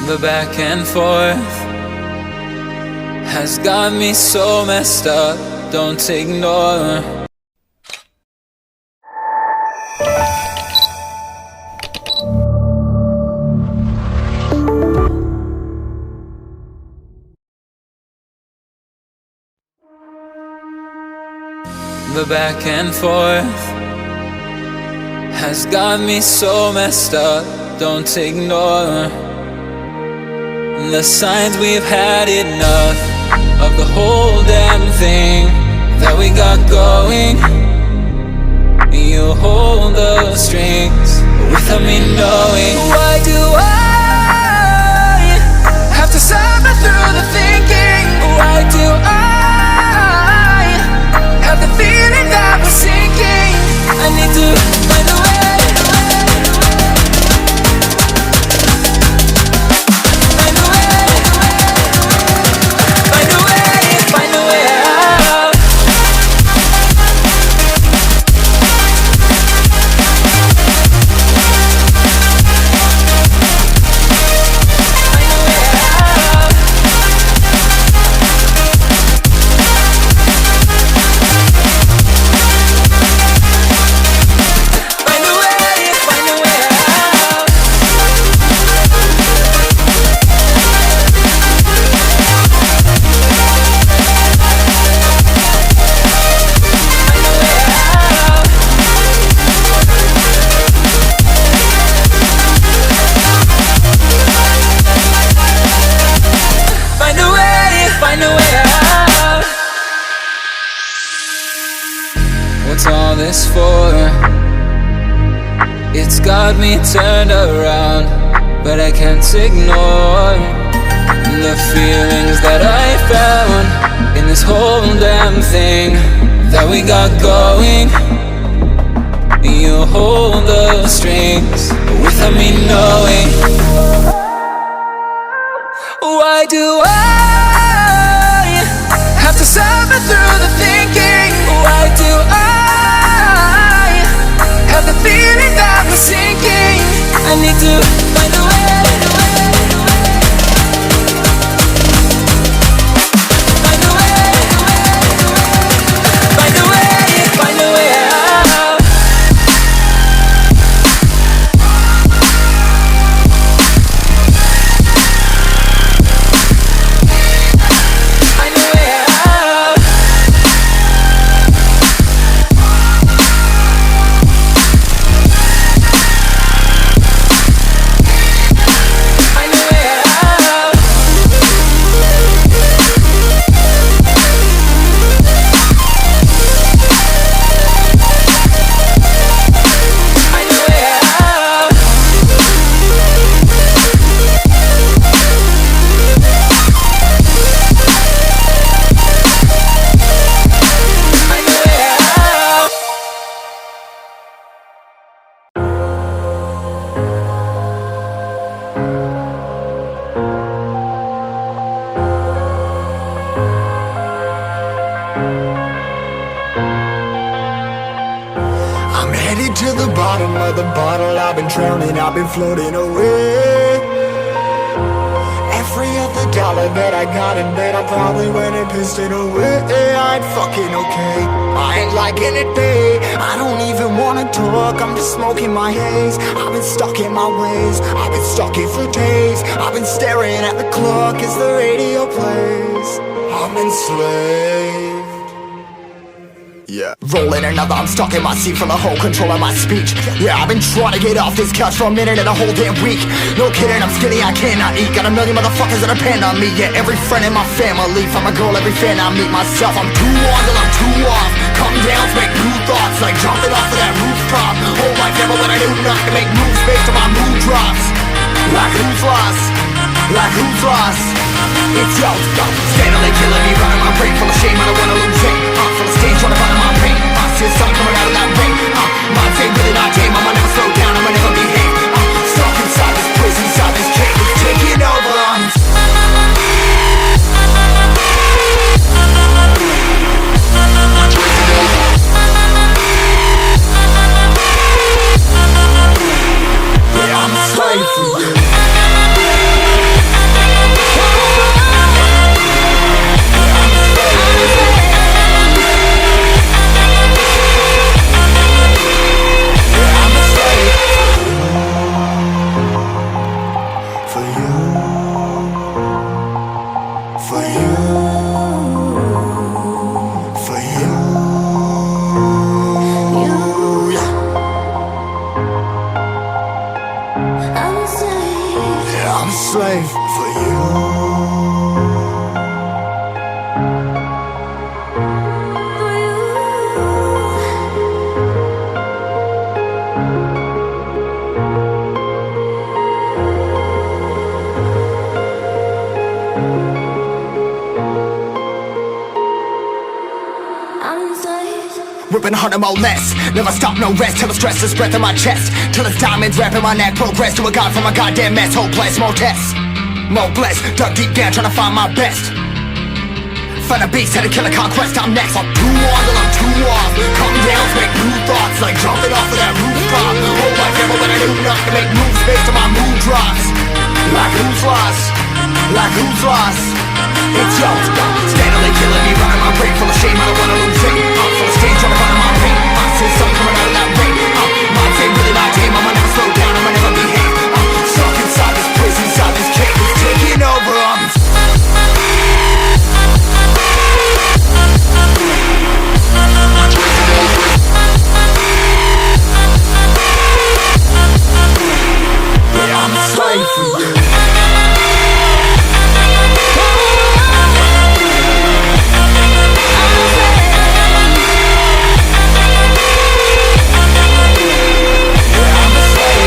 The back and forth has got me so messed up, don't ignore. The back and forth has got me so messed up, don't ignore. The signs we've had enough of the whole damn thing that we got going. You hold the strings without me knowing. Why do I have to suffer through the thinking? Why do I have the feeling that we're sinking? I need to find a way. What's all this for? It's got me turned around, but I can't ignore the feelings that I found in this whole damn thing that we got going. You hold the strings without me knowing. Why do I have to suffer through the thinking? Why do I have the feeling that we're sinking? I need to find a way. Find a way. Find a way. Find a way out. Find a way out. Headed to the bottom of the bottle, I've been drowning, I've been floating away. Every other dollar that I got in bed, I probably went and pissed it away. I ain't fucking okay, I ain't liking it, babe. I don't even wanna talk, I'm just smoking my haze. I've been stuck in my ways, I've been stuck in for days. I've been staring at the clock as the radio plays. I'm enslaved. Yeah, rolling another, I'm stuck in my seat for the whole control of my speech. Yeah, I've been trying to get off this couch for a minute and a whole damn week. No kidding, I'm skinny, I cannot eat. Got a million motherfuckers that depend on me. Yeah, every friend in my family, from a girl, every fan I meet myself. I'm too on till I'm too off. Come down to make new thoughts, like jumping off of that rooftop. Whole life never when I do nothing to make moves based on my mood drops. Like who's lost? Like who's lost? It's yo, steadily killing me, running my brain full of shame. I don't wanna lose it. Full of stage, trying to find my pain. I see the sun coming out of that rain. My day really not tame. I'ma never slow down. I'ma never behave. Stuck inside this prison, inside this cage, it's taking over. Yeah, I'm a slave for you. I'm a slave for you. Ripping harder, more less. Never stop, no rest. Till the stress is breath in my chest. Till it's diamonds wrapping my neck. Progress to a god from a goddamn mess. Hopeless, more tests, more blessed. Dug deep down trying to find my best. Find a beast, had to kill a conquest. I'm next. I'm too on till I'm too off. Come down, make new thoughts. Like jumping off of that rooftop. Hold my devil when I do nothing to make moves based on my mood drops. Like who's lost? Like who's lost? It's yours. Steadily killing me, running my brain full of shame. I don't wanna lose.